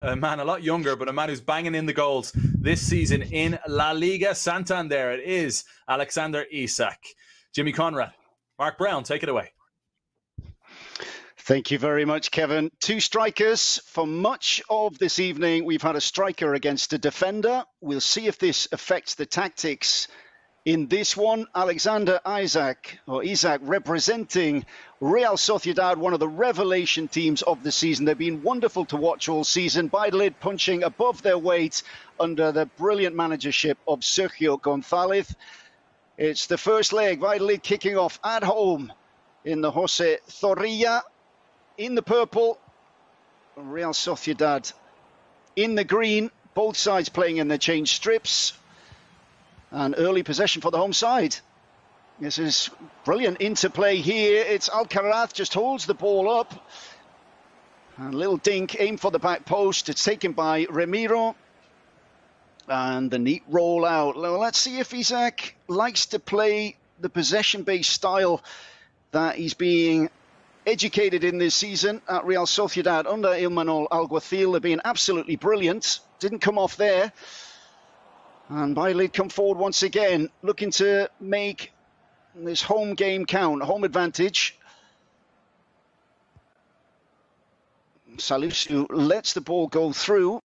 a man a lot younger, but a man who's banging in the goals this season in La Liga Santander. It is Alexander Isak. Jimmy Conrad, Mark Brown, take it away. Thank you very much, Kevin. Two strikers for much of this evening. We've had a striker against a defender. We'll see if this affects the tactics in this one. Alexander Isak, representing Real Sociedad, one of the revelation teams of the season. They've been wonderful to watch all season. Valladolid punching above their weight under the brilliant managership of Sergio González. It's the first leg, Valladolid kicking off at home in the José Zorrilla. In the purple, Real Sociedad in the green, both sides playing in the change strips. And early possession for the home side. This is brilliant interplay here. It's Alcaraz just holds the ball up. And a little dink, aim for the back post. It's taken by Ramiro. And the neat roll out. Well, let's see if Isak likes to play the possession-based style that he's being educated in this season at Real Sociedad under Imanol Alguacil. They've been absolutely brilliant. Didn't come off there. And Valladolid come forward once again, looking to make this home game count, home advantage. Salisu lets the ball go through.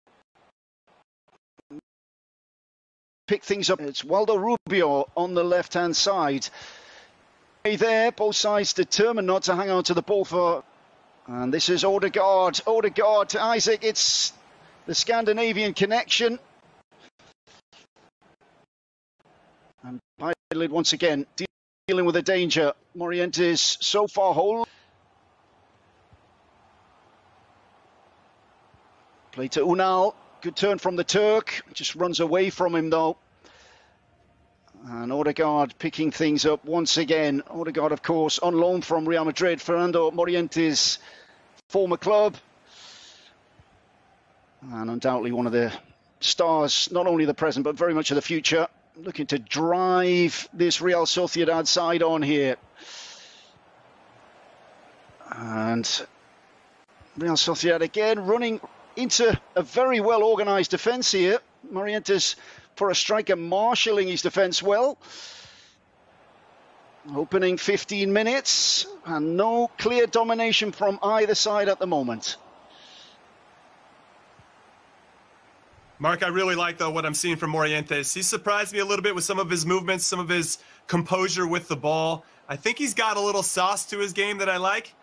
Pick things up. It's Waldo Rubio on the left-hand side. There, both sides determined not to hang on to the ball for... And this is Odegaard. Odegaard to Isak. It's the Scandinavian connection. And Valladolid once again dealing with the danger. Morientes so far whole. Play to Unal. Good turn from the Turk. Just runs away from him though. And Odegaard picking things up once again. Odegaard, of course, on loan from Real Madrid. Fernando Morientes' former club. And undoubtedly one of the stars, not only the present, but very much of the future. Looking to drive this Real Sociedad side on here. And Real Sociedad again running into a very well-organised defence here. Morientes for a striker marshalling his defence well. Opening 15 minutes and no clear domination from either side at the moment. Mark, I really like, though, what I'm seeing from Morientes. He surprised me a little bit with some of his movements, some of his composure with the ball. I think he's got a little sauce to his game that I like.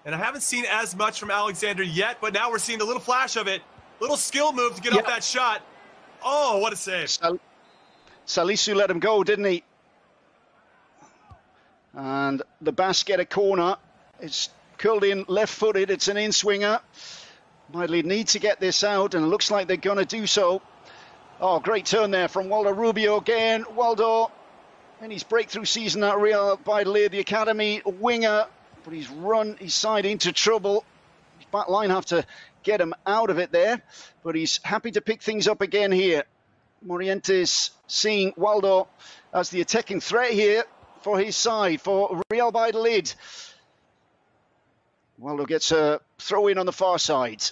And I haven't seen as much from Alexander yet, but now we're seeing a little flash of it. Little skill move to get off that shot. Oh, what a save. Salisu let him go, didn't he? And the Basque get a corner. It's curled in left-footed. It's an in-swinger. Valladolid need to get this out, and it looks like they're going to do so. Oh, great turn there from Waldo Rubio again. Waldo in his breakthrough season at Real Valladolid, the academy winger, but he's run his side into trouble. His back line have to get him out of it there, but he's happy to pick things up again here. Morientes seeing Waldo as the attacking threat here for his side, for Real Valladolid. Waldo gets a throw in on the far side.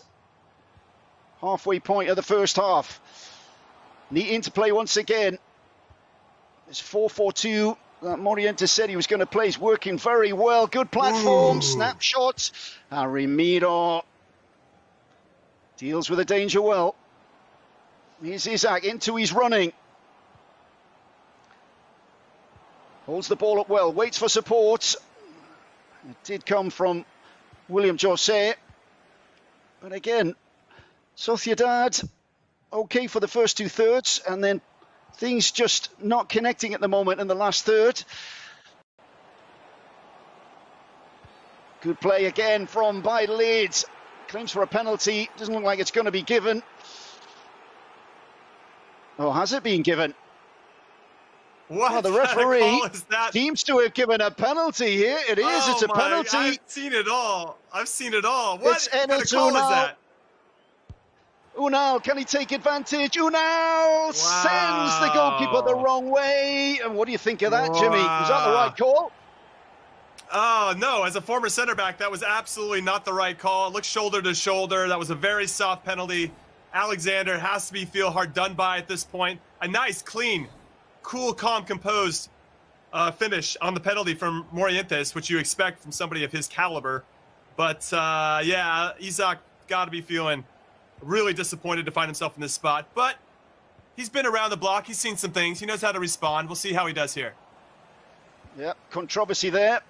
Halfway point of the first half. Neat interplay once again. It's 4-4-2 that Morientes said he was going to play. He's working very well. Good platform, snapshot. Ramiro deals with the danger well. Here's Isak into his running. Holds the ball up well, waits for support. It did come from William José. But again, Sociedad okay for the first two-thirds, and then things just not connecting at the moment in the last third. Good play again from Valladolid. Claims for a penalty. Doesn't look like it's going to be given. Oh, has it been given? What? Oh, the referee that? Seems to have given a penalty here. It is. Oh, it's a penalty. I've seen it all. I've seen it all. What It's kind of Enes call is Unal. that? Unal, can he take advantage? Unal sends the goalkeeper the wrong way. And what do you think of that, Jimmy? Was that the right call? Oh, no. As a former center back, that was absolutely not the right call. It looked shoulder to shoulder. That was a very soft penalty. Alexander has to feel hard done by at this point. A nice, clean, cool, calm, composed finish on the penalty from Morientes, which you expect from somebody of his caliber. But yeah, Isak got to be feeling really disappointed to find himself in this spot. But he's been around the block. He's seen some things. He knows how to respond. We'll see how he does here. Yeah, controversy there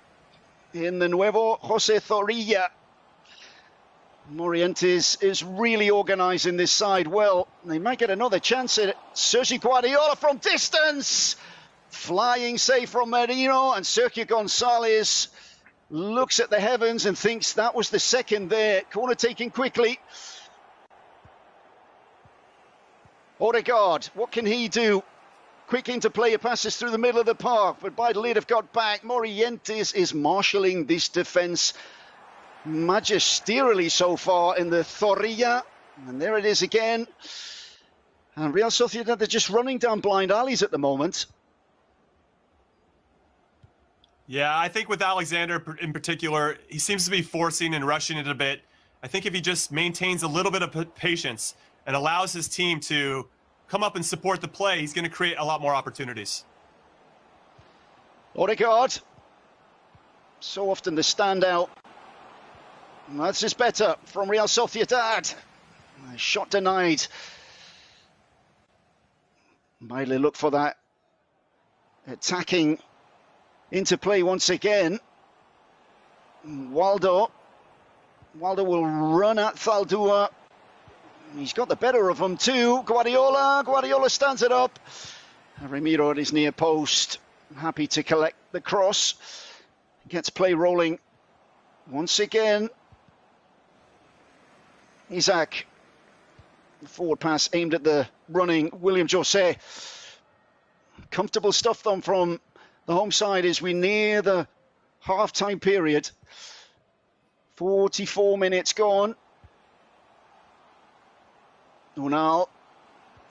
in the Nuevo Jose Zorrilla. Morientes is really organising this side well. They might get another chance at it. Sergio Guardiola from distance. Flying save from Merino, and Sergio Gonzalez looks at the heavens and thinks that was the second there. Corner taken quickly. Odegaard, what can he do? Quick interplay, passes through the middle of the park, but Baidlid have got back. Morientes is marshalling this defence magisterially so far in the Zorrilla. And there it is again. And Real Sociedad, they're just running down blind alleys at the moment. Yeah, I think with Alexander in particular, he seems to be forcing and rushing it a bit. I think if he just maintains a little bit of patience and allows his team to come up and support the play, he's going to create a lot more opportunities. Odegaard, so often the standout. That's just better from Real Sociedad. Shot denied. Bailey look for that attacking interplay once again. Waldo will run at Zaldua. He's got the better of him too. Guardiola stands it up. Ramiro at his near post, happy to collect the cross. Gets play rolling once again. Isak, forward pass aimed at the running William Jose. Comfortable stuff though from the home side as we near the half-time period. 44 minutes gone. Unal,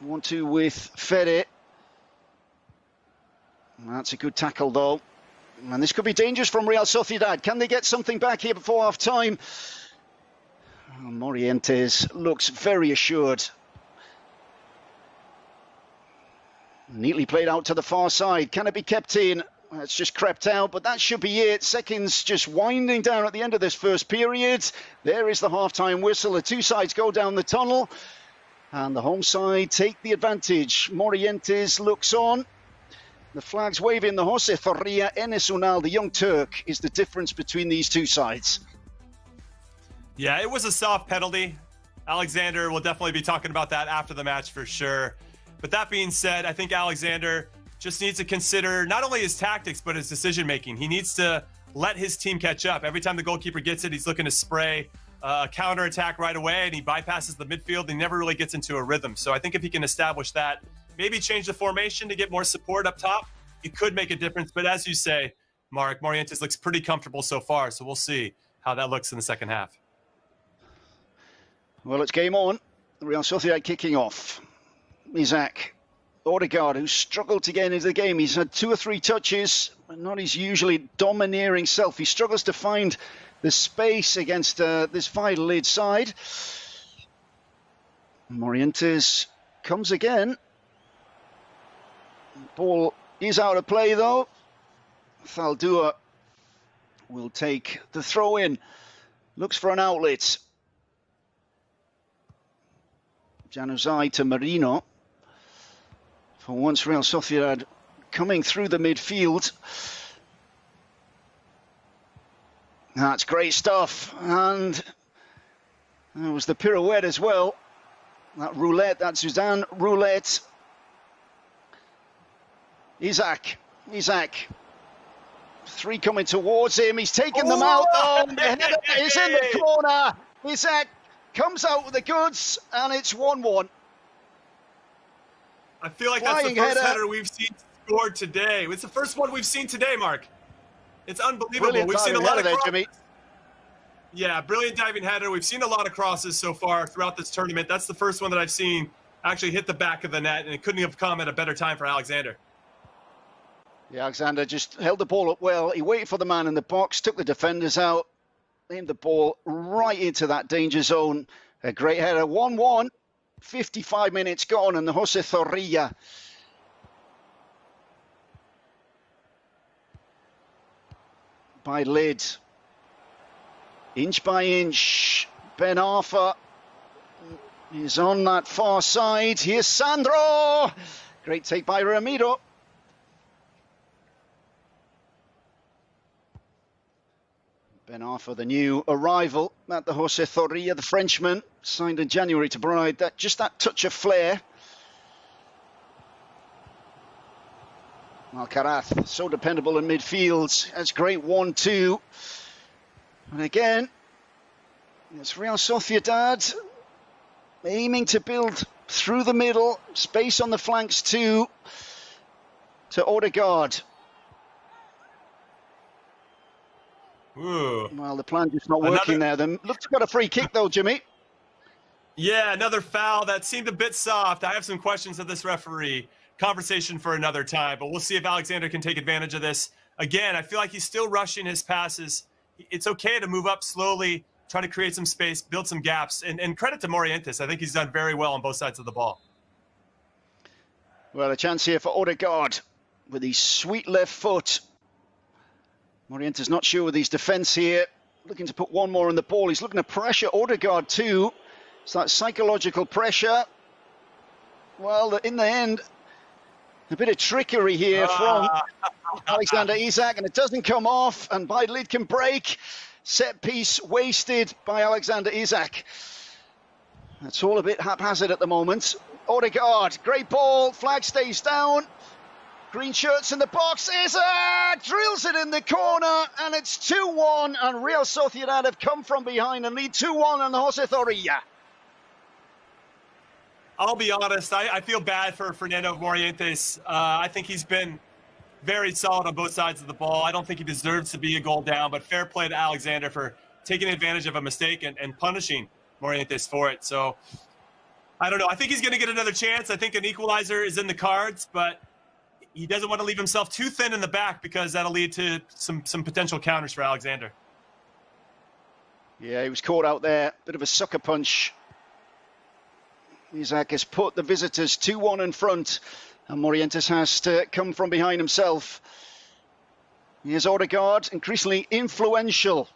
1-2 with Fede. That's a good tackle though. And this could be dangerous from Real Sociedad. Can they get something back here before half-time? Morientes looks very assured. Neatly played out to the far side. Can it be kept in? It's just crept out, but that should be it. Seconds just winding down at the end of this first period. There is the half-time whistle. The two sides go down the tunnel, and the home side take the advantage. Morientes looks on. The flag's waving. The Jose Zorrilla, Enes Unal, the young Turk, is the difference between these two sides. Yeah, it was a soft penalty. Alexander will definitely be talking about that after the match for sure. But that being said, I think Alexander just needs to consider not only his tactics, but his decision-making. He needs to let his team catch up. Every time the goalkeeper gets it, he's looking to spray a counter-attack right away, and he bypasses the midfield. He never really gets into a rhythm. So I think if he can establish that, maybe change the formation to get more support up top, it could make a difference. But as you say, Mark, Morientes looks pretty comfortable so far, so we'll see how that looks in the second half. Well, it's game on. Real Sociedad kicking off. Isak, Odegaard, who struggled to get into the game. He's had 2 or 3 touches, but not his usually domineering self. He struggles to find the space against this Baidlid side. Morientes comes again. Ball is out of play though. Zaldua will take the throw in. Looks for an outlet. Januzaj to Merino. For once, Real Sociedad coming through the midfield. That's great stuff. And there was the pirouette as well. That roulette, that Zidane roulette. Isak. 3 coming towards him. He's taken them out though. The header is in the corner. Isak comes out with the goods, and it's 1-1. I feel like that's the first header we've seen scored today. It's the first one we've seen today, Mark. It's unbelievable. Brilliant. We've seen a lot of crosses. Jimmy. Yeah, brilliant diving header. We've seen a lot of crosses so far throughout this tournament. That's the first one that I've seen actually hit the back of the net, and it couldn't have come at a better time for Alexander. Yeah, Alexander just held the ball up well. He waited for the man in the box, took the defenders out, aimed the ball right into that danger zone. A great header, 1-1. 55 minutes gone, and the Jose Zorrilla by lid. Inch by inch, Ben Arfa is on that far side. Here's Sandro. Great take by Ramiro. Ben Arfa, the new arrival at the Jose Zorrilla, the Frenchman, signed in January to provide that touch of flair. Alcaraz, so dependable in midfield. That's great 1-2. And again, it's Real Sociedad aiming to build through the middle, space on the flanks too, to Odegaard. Ooh. Well, the plan just not working there. Then looks got a free kick though, Jimmy. Yeah, another foul that seemed a bit soft. I have some questions of this referee. Conversation for another time, but we'll see if Alexander can take advantage of this. Again, I feel like he's still rushing his passes. It's okay to move up slowly, try to create some space, build some gaps, and credit to Morientes. I think he's done very well on both sides of the ball. Well, a chance here for Odegaard with his sweet left foot. Morientes not sure with his defence here. Looking to put one more on the ball. He's looking to pressure Odegaard too. It's that psychological pressure. Well, in the end, a bit of trickery here from Alexander Isak, and it doesn't come off, and Bailid can break. Set piece wasted by Alexander Isak. That's all a bit haphazard at the moment. Odegaard, great ball, flag stays down. Green shirts in the box. Isak drills it in the corner, and it's 2-1, and Real Sociedad have come from behind and lead 2-1 on the Jose Zorrilla. I'll be honest, I feel bad for Fernando Morientes. I think he's been very solid on both sides of the ball. I don't think he deserves to be a goal down, but fair play to Alexander for taking advantage of a mistake and punishing Morientes for it. So, I don't know. I think he's going to get another chance. I think an equalizer is in the cards, but he doesn't want to leave himself too thin in the back because that'll lead to some potential counters for Alexander. Yeah, he was caught out there. Bit of a sucker punch. Isak has put the visitors 2-1 in front, and Morientes has to come from behind himself. Here's Odegaard, increasingly influential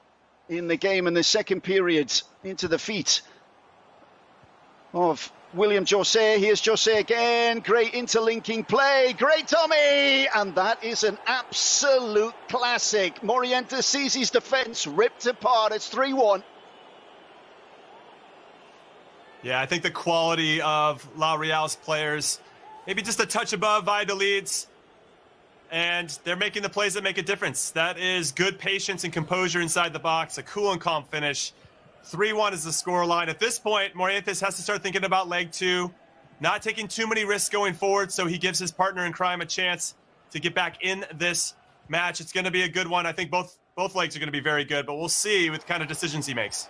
in the game in the second period, into the feet of William José. Here's José again. Great interlinking play. Great Tommy! And that is an absolute classic. Morientes sees his defence ripped apart. It's 3-1. Yeah, I think the quality of La Real's players, maybe just a touch above Valladolid's, and they're making the plays that make a difference. That is good patience and composure inside the box, a cool and calm finish. 3-1 is the scoreline. At this point, Morientes has to start thinking about leg two, not taking too many risks going forward, so he gives his partner in crime a chance to get back in this match. It's going to be a good one. I think both legs are going to be very good, but we'll see what kind of decisions he makes.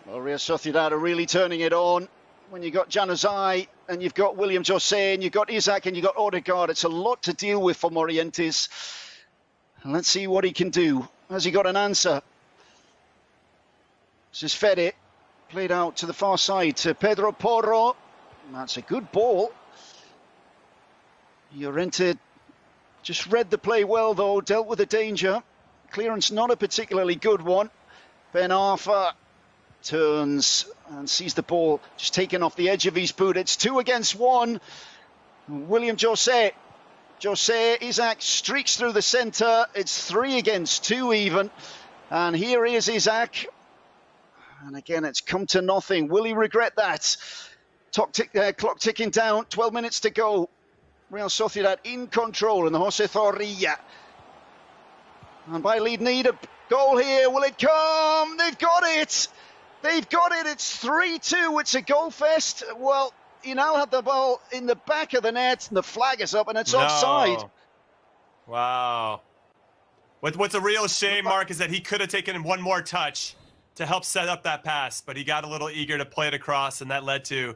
Well, Real Sociedad are really turning it on. When you've got Januzaj and you've got William José and you've got Isak and you've got Odegaard, it's a lot to deal with for Morientes. And let's see what he can do. Has he got an answer? This is Fede, played out to the far side to Pedro Porro. That's a good ball. Llorente just read the play well, though, dealt with the danger. Clearance not a particularly good one. Ben Arfa turns and sees the ball just taken off the edge of his boot. It's 2 against 1. William José. Isak streaks through the centre. It's 3 against 2 even. And here is Isak. And again, it's come to nothing. Will he regret that? Clock ticking down. 12 minutes to go. Real Sociedad in control in the Jose Zorrilla. And Bailid need a goal here. Will it come? They've got it. They've got it. It's 3-2. It's a goal fest. Well, he now had the ball in the back of the net, and the flag is up, and it's offside. Wow. What's a real shame, Mark, is that he could have taken one more touch to help set up that pass, but he got a little eager to play it across, and that led to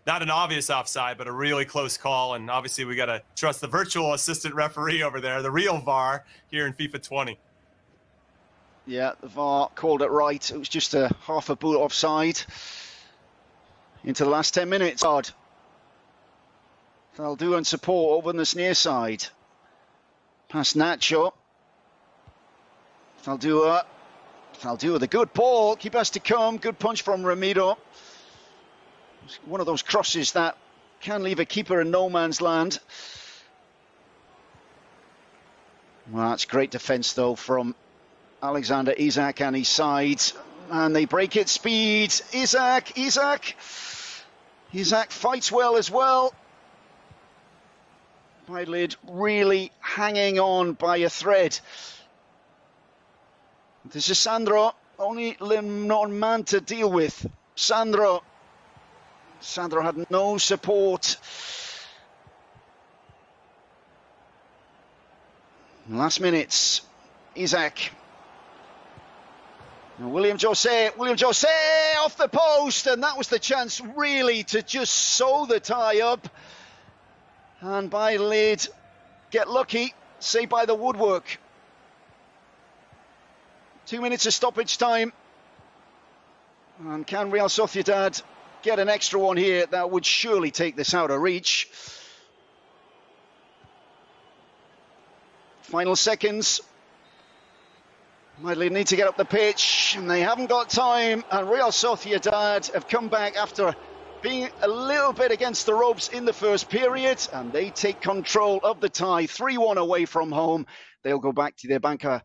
not an obvious offside, but a really close call. And obviously, we got to trust the virtual assistant referee over there, the real VAR here in FIFA 20. Yeah, the VAR called it right. It was just a half a boot offside. into the last 10 minutes. They'll do and support over on this near side. Past Nacho. They'll do with a good ball. Keep has to come. Good punch from Ramiro. It's one of those crosses that can leave a keeper in no man's land. Well, that's great defence though from Alexander Isak and his side. And they break it. Speed. Isak fights well as well. Lid really hanging on by a thread. This is Sandro, only not man to deal with. Sandro had no support. Last minutes, Isak. William Jose off the post, and that was the chance really to just sew the tie up. And by Lid, get lucky, say by the woodwork. 2 minutes of stoppage time. And can Real Sociedad get an extra one here? That would surely take this out of reach. Final seconds. Might need to get up the pitch, and they haven't got time. And Real Sociedad have come back after being a little bit against the ropes in the first period, and they take control of the tie, 3-1 away from home. They'll go back to their banca